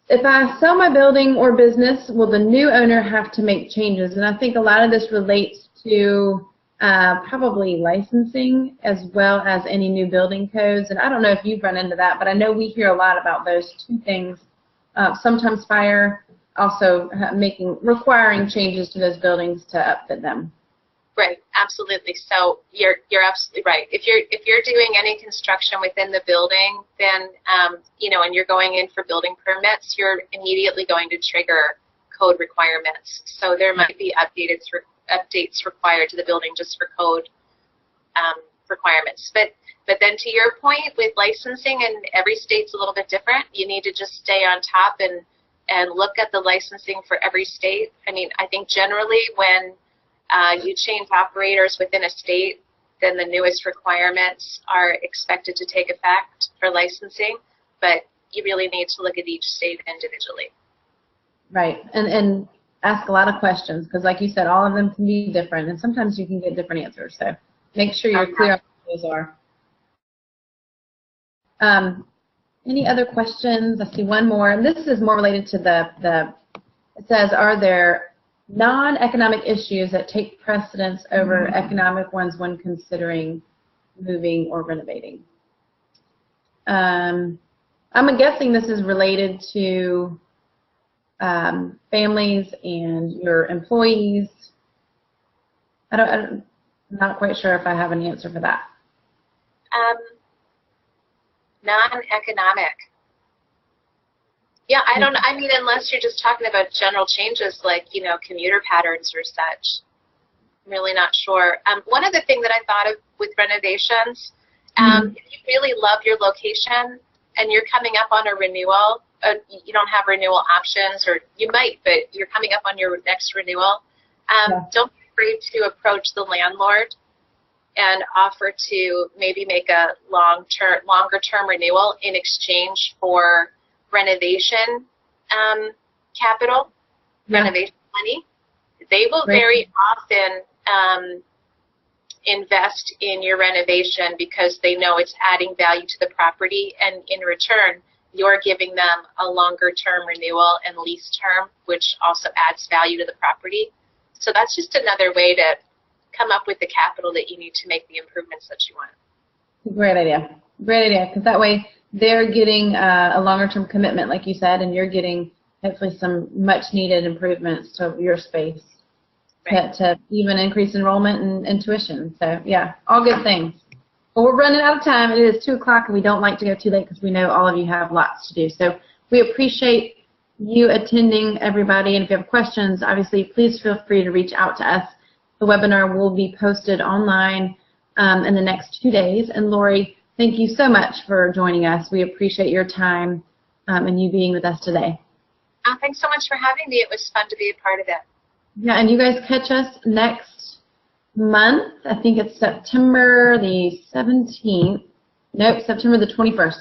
Speaker 1: If I sell my building or business, will the new owner have to make changes? And I think a lot of this relates to probably licensing as well as any new building codes. And I don't know if you've run into that, but I know we hear a lot about those two things. Sometimes fire, also requiring changes to those buildings to upfit them.
Speaker 2: Right, absolutely. So you're absolutely right. If you're doing any construction within the building, then and you're going in for building permits, you're immediately going to trigger code requirements. So there might be updates required to the building just for code requirements. But then to your point with licensing, and every state's a little bit different, you need to just stay on top and look at the licensing for every state. I mean, I think generally when you change operators within a state, then the newest requirements are expected to take effect for licensing, but you really need to look at each state individually. Right,
Speaker 1: and ask a lot of questions, because like you said, all of them can be different, and sometimes you can get different answers, so make sure you're clear on what those are. Any other questions? I see one more, and this is more related to it says, are there non-economic issues that take precedence over economic ones when considering moving or renovating? I'm guessing this is related to families and your employees. I'm not quite sure if I have an answer for that.
Speaker 2: Non-economic. Yeah, I mean, unless you're just talking about general changes like, commuter patterns or such. I'm really not sure. One other thing that I thought of with renovations, if you really love your location and you're coming up on a renewal, you don't have renewal options, or you might, but you're coming up on your next renewal, don't be afraid to approach the landlord and offer to maybe make a longer term renewal in exchange for renovation capital, renovation money. They will very often invest in your renovation because they know it's adding value to the property, and in return, you're giving them a longer term renewal and lease term, which also adds value to the property. So that's just another way to come up with the capital that you need to make the improvements that you want.
Speaker 1: Great idea. Great idea, because that way they're getting a longer term commitment, like you said, and you're getting hopefully some much needed improvements to your space to even increase enrollment and tuition. So yeah, all good things. Well, we're running out of time. It is 2 o'clock, and we don't like to go too late because we know all of you have lots to do. So we appreciate you attending, everybody. And if you have questions, obviously, please feel free to reach out to us. The webinar will be posted online in the next 2 days. And Laurie, thank you so much for joining us. We appreciate your time and you being with us today.
Speaker 2: Thanks so much for having me. It was fun to be a part of it.
Speaker 1: Yeah, and you guys catch us next month. I think it's September the 17th. Nope, September the 21st.